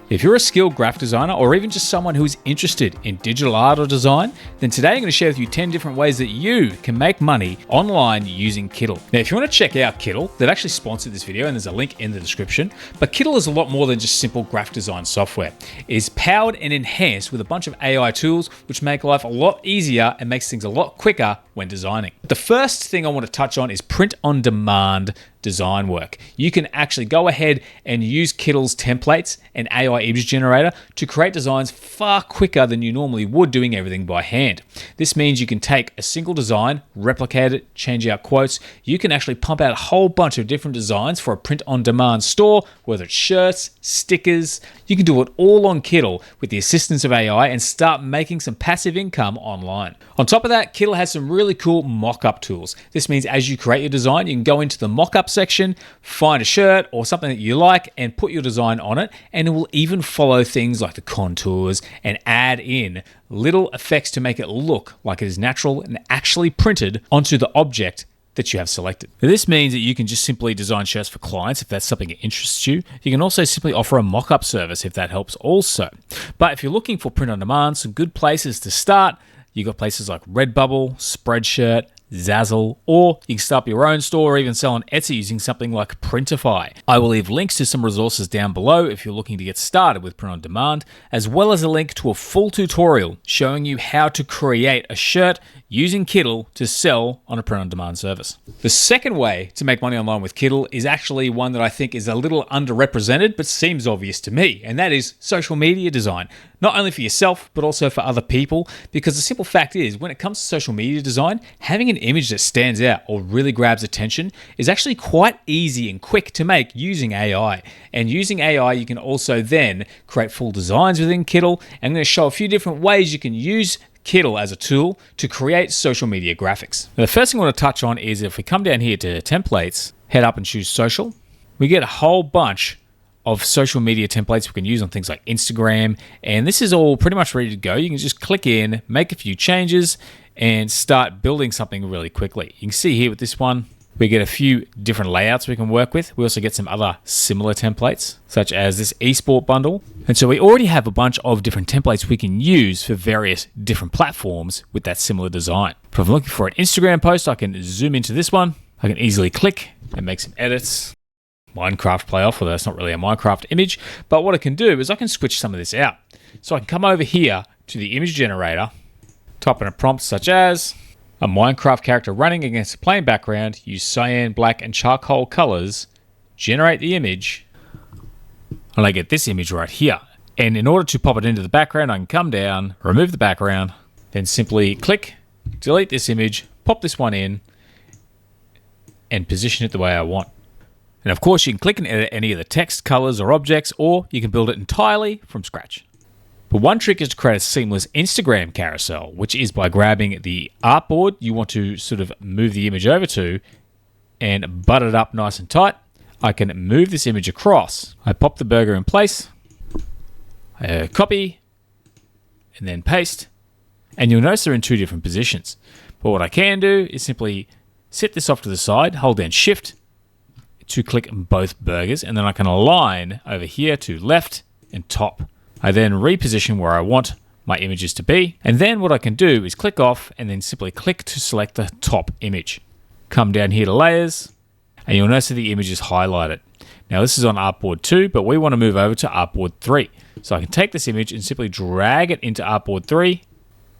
If you're a skilled graphic designer or even just someone who is interested in digital art or design, then today I'm going to share with you 10 different ways that you can make money online using Kittl. Now, if you want to check out Kittl, they've actually sponsored this video and there's a link in the description. But Kittl is a lot more than just simple graphic design software. It is powered and enhanced with a bunch of AI tools which make life a lot easier and makes things a lot quicker when designing. The first thing I want to touch on is print-on-demand design work. You can actually go ahead and use Kittl's templates and AI image generator to create designs far quicker than you normally would doing everything by hand. This means you can take a single design, replicate it, change out quotes. You can actually pump out a whole bunch of different designs for a print-on-demand store, whether it's shirts, stickers. You can do it all on Kittl with the assistance of AI and start making some passive income online. On top of that, Kittl has some really cool mock-up tools. This means as you create your design, you can go into the mock-up section, find a shirt or something that you like and put your design on it, and it will even follow things like the contours and add in little effects to make it look like it is natural and actually printed onto the object that you have selected. Now, this means that you can just simply design shirts for clients if that's something that interests you. You can also simply offer a mock-up service if that helps also. But if you're looking for print on demand, some good places to start, you've got places like Redbubble, Spreadshirt, Zazzle, or you can start up your own store or even sell on Etsy using something like Printify. I will leave links to some resources down below if you're looking to get started with print on demand, as well as a link to a full tutorial showing you how to create a shirt using Kittl to sell on a print on demand service. The second way to make money online with Kittl is actually one that I think is a little underrepresented but seems obvious to me, and that is social media design. Not only for yourself, but also for other people, because the simple fact is, when it comes to social media design, having an image that stands out or really grabs attention is actually quite easy and quick to make using AI. And using AI, you can also then create full designs within Kittl. I'm going to show a few different ways you can use Kittl as a tool to create social media graphics. Now, the first thing I want to touch on is if we come down here to templates, head up and choose social, we get a whole bunch of social media templates we can use on things like Instagram, and this is all pretty much ready to go. You can just click in, make a few changes, and start building something really quickly. You can see here with this one, we get a few different layouts we can work with. We also get some other similar templates, such as this eSport bundle. And so we already have a bunch of different templates we can use for various different platforms with that similar design. If I'm looking for an Instagram post, I can zoom into this one. I can easily click and make some edits. Minecraft playoff, although that's not really a Minecraft image. But what I can do is I can switch some of this out. So I can come over here to the image generator, type in a prompt such as a Minecraft character running against a plain background, use cyan, black, and charcoal colors, generate the image, and I get this image right here. And in order to pop it into the background, I can come down, remove the background, then simply click, delete this image, pop this one in, and position it the way I want. And of course, you can click and edit any of the text, colors, or objects, or you can build it entirely from scratch. But one trick is to create a seamless Instagram carousel, which is by grabbing the artboard you want to sort of move the image over to and butt it up nice and tight. I can move this image across. I pop the burger in place, I copy, and then paste. And you'll notice they're in two different positions. But what I can do is simply set this off to the side, hold down Shift to click both burgers, and then I can align over here to left and top. I then reposition where I want my images to be, and then what I can do is click off and then simply click to select the top image. Come down here to layers, and you'll notice that the image is highlighted. Now this is on Artboard 2, but we want to move over to Artboard 3. So I can take this image and simply drag it into Artboard 3,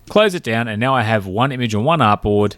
close it down, and now I have one image on one artboard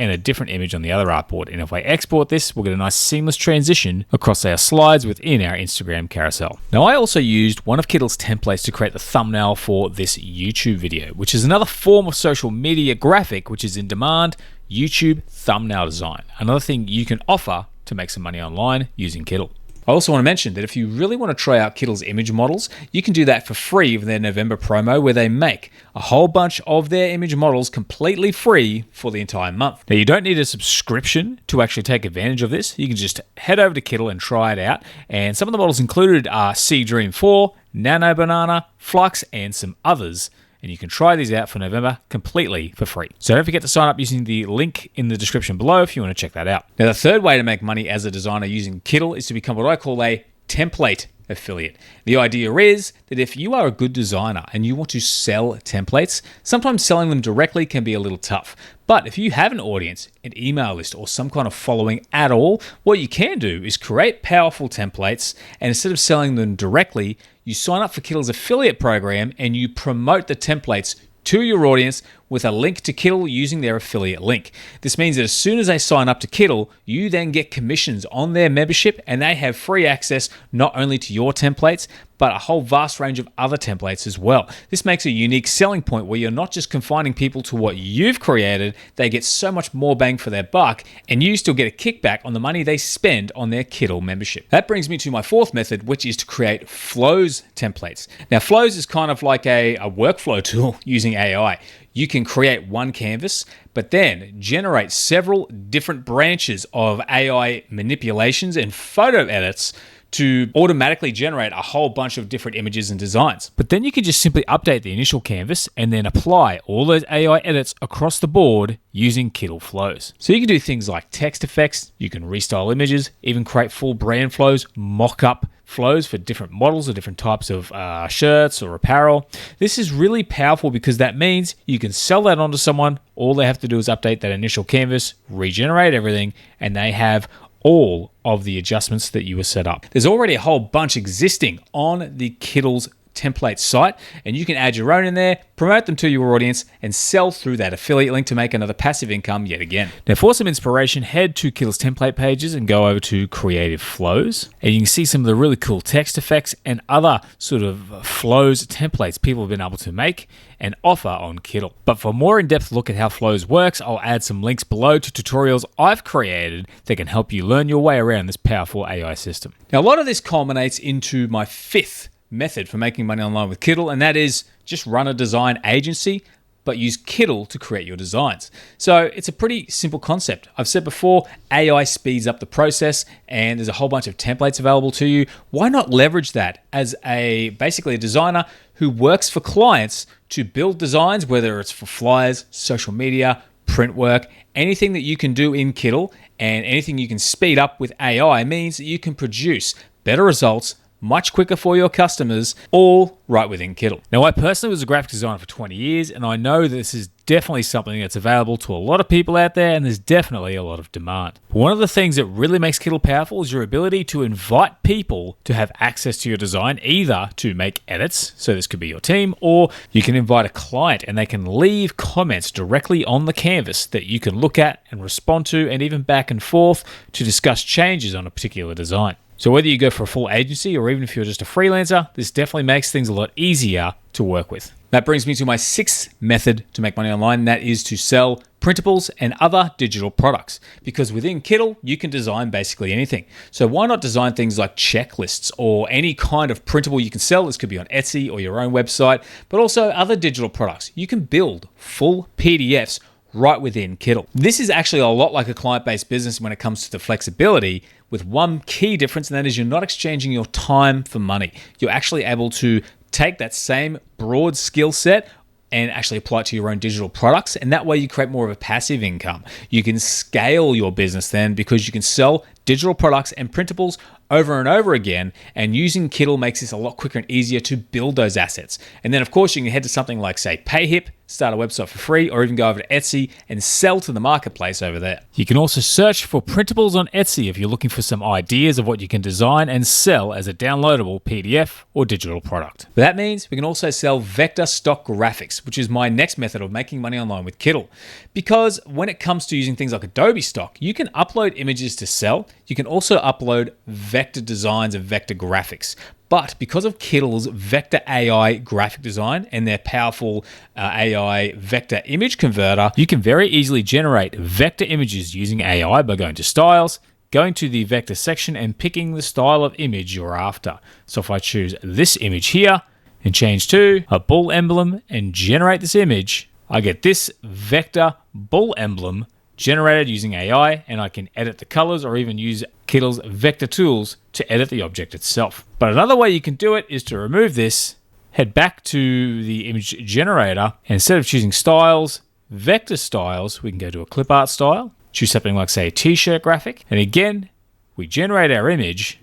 and a different image on the other artboard. And if I export this, we'll get a nice seamless transition across our slides within our Instagram carousel. Now, I also used one of Kittl's templates to create the thumbnail for this YouTube video, which is another form of social media graphic, which is in demand, YouTube thumbnail design. Another thing you can offer to make some money online using Kittl. I also want to mention that if you really want to try out Kittl's image models, you can do that for free with their November promo, where they make a whole bunch of their image models completely free for the entire month. Now, you don't need a subscription to actually take advantage of this. You can just head over to Kittl and try it out. And some of the models included are Sea Dream 4, Nano Banana, Flux, and some others. And you can try these out for November completely for free. So don't forget to sign up using the link in the description below if you want to check that out. Now, the third way to make money as a designer using Kittl is to become what I call a template affiliate. The idea is that if you are a good designer and you want to sell templates, sometimes selling them directly can be a little tough. But if you have an audience, an email list, or some kind of following at all, what you can do is create powerful templates, and instead of selling them directly, you sign up for Kittl's affiliate program and you promote the templates to your audience with a link to Kittl using their affiliate link. This means that as soon as they sign up to Kittl, you then get commissions on their membership, and they have free access not only to your templates, but a whole vast range of other templates as well. This makes a unique selling point where you're not just confining people to what you've created, they get so much more bang for their buck, and you still get a kickback on the money they spend on their Kittl membership. That brings me to my fourth method, which is to create Flows templates. Now, Flows is kind of like a workflow tool using AI. You can create one canvas, but then generate several different branches of AI manipulations and photo edits to automatically generate a whole bunch of different images and designs. But then you can just simply update the initial canvas and then apply all those AI edits across the board using Kittl Flows. So you can do things like text effects, you can restyle images, even create full brand flows, mock-up flows for different models or different types of shirts or apparel. This is really powerful because that means you can sell that onto someone. All they have to do is update that initial canvas, regenerate everything, and they have all of the adjustments that you were set up. There's already a whole bunch existing on the Kittl's template site, and you can add your own in there, promote them to your audience, and sell through that affiliate link to make another passive income yet again. Now, for some inspiration, head to Kittl's template pages and go over to Creative Flows, and you can see some of the really cool text effects and other sort of flows templates people have been able to make and offer on Kittl. But for a more in-depth look at how Flows works, I'll add some links below to tutorials I've created that can help you learn your way around this powerful AI system. Now, a lot of this culminates into my fifth method for making money online with Kittl, and that is just run a design agency, but use Kittl to create your designs. So it's a pretty simple concept. I've said before, AI speeds up the process, and there's a whole bunch of templates available to you. Why not leverage that as basically a designer who works for clients to build designs, whether it's for flyers, social media, print work, anything that you can do in Kittl, and anything you can speed up with AI means that you can produce better results much quicker for your customers, all right within Kittl. Now, I personally was a graphic designer for 20 years, and I know this is definitely something that's available to a lot of people out there, and there's definitely a lot of demand. But one of the things that really makes Kittl powerful is your ability to invite people to have access to your design, either to make edits, so this could be your team, or you can invite a client and they can leave comments directly on the canvas that you can look at and respond to, and even back and forth to discuss changes on a particular design. So whether you go for a full agency or even if you're just a freelancer, this definitely makes things a lot easier to work with. That brings me to my sixth method to make money online, and that is to sell printables and other digital products. Because within Kittl, you can design basically anything. So why not design things like checklists or any kind of printable you can sell? This could be on Etsy or your own website, but also other digital products. You can build full PDFs right within Kittl. This is actually a lot like a client-based business when it comes to the flexibility, with one key difference, and that is you're not exchanging your time for money. You're actually able to take that same broad skill set and actually apply it to your own digital products, and that way you create more of a passive income. You can scale your business then because you can sell digital products and printables over and over again, and using Kittl makes this a lot quicker and easier to build those assets. And then of course you can head to something like, say, PayHip, start a website for free, or even go over to Etsy and sell to the marketplace over there. You can also search for printables on Etsy if you're looking for some ideas of what you can design and sell as a downloadable PDF or digital product. But that means we can also sell vector stock graphics, which is my next method of making money online with Kittl. Because when it comes to using things like Adobe Stock, you can upload images to sell. You can also upload vector designs and vector graphics. But because of Kittl's Vector AI graphic design and their powerful AI vector image converter, you can very easily generate vector images using AI by going to Styles, going to the vector section and picking the style of image you're after. So if I choose this image here and change to a bull emblem and generate this image, I get this vector bull emblem generated using AI, and I can edit the colors or even use Kittl's vector tools to edit the object itself. But another way you can do it is to remove this, head back to the image generator, and instead of choosing styles, vector styles, we can go to a clip art style, choose something like, say, a t-shirt graphic, and again, we generate our image,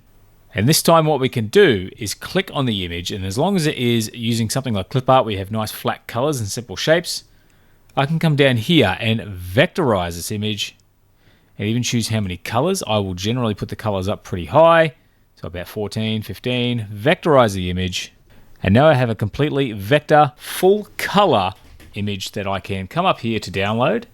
And this time what we can do is click on the image, and as long as it is using something like clip art, we have nice flat colors and simple shapes, I can come down here and vectorize this image and even choose how many colors. I will generally put the colors up pretty high, so about 14, 15, vectorize the image, and now I have a completely vector full color image that I can come up here to download.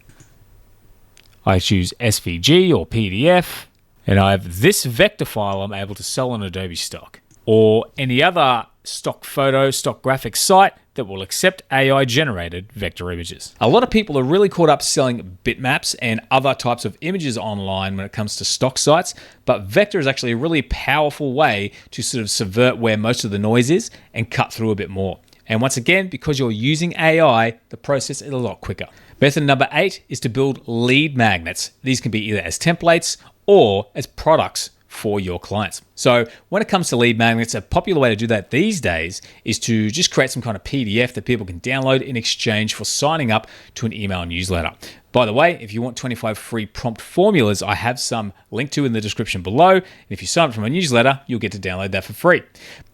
I choose SVG or PDF, and I have this vector file I'm able to sell on Adobe Stock or any other stock photo, stock graphics site that will accept AI generated vector images. A lot of people are really caught up selling bitmaps and other types of images online when it comes to stock sites, but vector is actually a really powerful way to sort of subvert where most of the noise is and cut through a bit more. And once again, because you're using AI, the process is a lot quicker. Method number 8 is to build lead magnets. These can be either as templates or as products for your clients. So when it comes to lead magnets, a popular way to do that these days is to just create some kind of PDF that people can download in exchange for signing up to an email newsletter. By the way, if you want 25 free prompt formulas, I have some linked to in the description below. And if you sign up for my newsletter, you'll get to download that for free.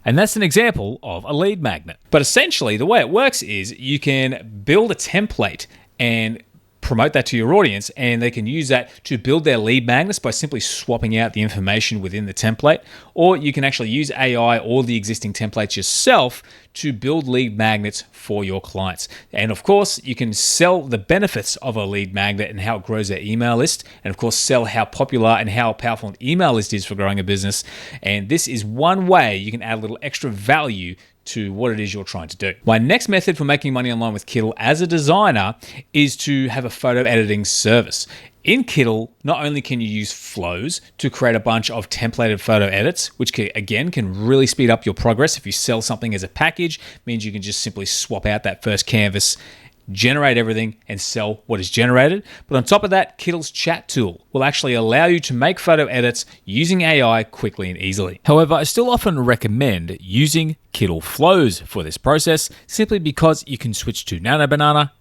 And that's an example of a lead magnet. But essentially, the way it works is you can build a template and promote that to your audience, and they can use that to build their lead magnets by simply swapping out the information within the template. Or you can actually use AI or the existing templates yourself to build lead magnets for your clients. And of course, you can sell the benefits of a lead magnet and how it grows their email list, and of course sell how popular and how powerful an email list is for growing a business. And this is one way you can add a little extra value to what it is you're trying to do. My next method for making money online with Kittl as a designer is to have a photo editing service. In Kittl, not only can you use flows to create a bunch of templated photo edits, which can really speed up your progress. If you sell something as a package, means you can just simply swap out that first canvas, generate everything, and sell what is generated. But on top of that, Kittl's chat tool will actually allow you to make photo edits using AI quickly and easily. However, I still often recommend using Kittl Flows for this process, simply because you can switch to Nano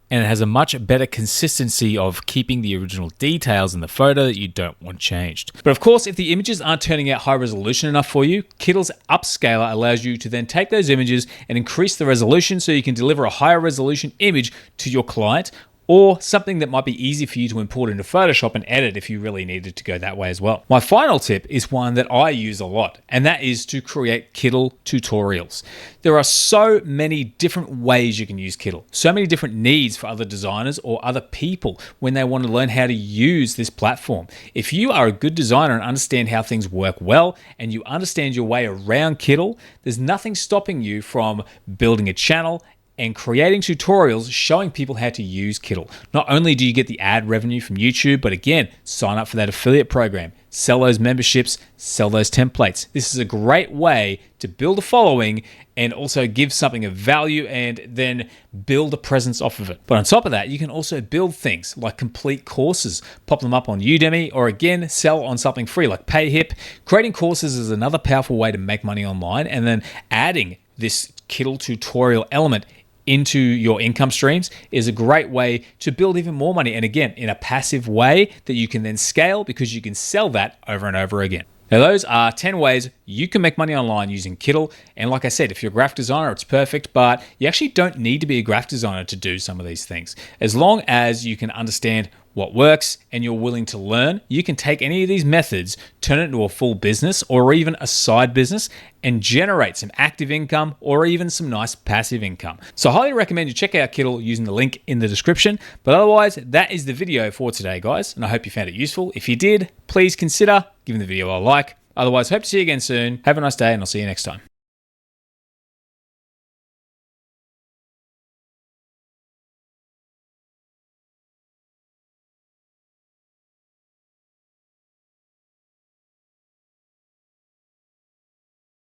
and it has a much better consistency of keeping the original details in the photo that you don't want changed. But of course, if the images aren't turning out high resolution enough for you, Kittl's Upscaler allows you to then take those images and increase the resolution so you can deliver a higher resolution image to your client, or something that might be easy for you to import into Photoshop and edit if you really needed to go that way as well. My final tip is one that I use a lot, and that is to create Kittl tutorials. There are so many different ways you can use Kittl, so many different needs for other designers or other people when they want to learn how to use this platform. If you are a good designer and understand how things work well, and you understand your way around Kittl, there's nothing stopping you from building a channel and creating tutorials showing people how to use Kittl. Not only do you get the ad revenue from YouTube, but again, sign up for that affiliate program, sell those memberships, sell those templates. This is a great way to build a following and also give something of value and then build a presence off of it. But on top of that, you can also build things like complete courses, pop them up on Udemy, or again, sell on something free like PayHip. Creating courses is another powerful way to make money online, and then adding this Kittl tutorial element into your income streams is a great way to build even more money. And again, in a passive way that you can then scale because you can sell that over and over again. Now, those are 10 ways you can make money online using Kittl. And like I said, if you're a graphic designer, it's perfect, but you actually don't need to be a graphic designer to do some of these things. As long as you can understand what works and you're willing to learn, you can take any of these methods, turn it into a full business or even a side business and generate some active income or even some nice passive income. So I highly recommend you check out Kittl using the link in the description. But otherwise, that is the video for today, guys. And I hope you found it useful. If you did, please consider giving the video a like. Otherwise, hope to see you again soon. Have a nice day and I'll see you next time.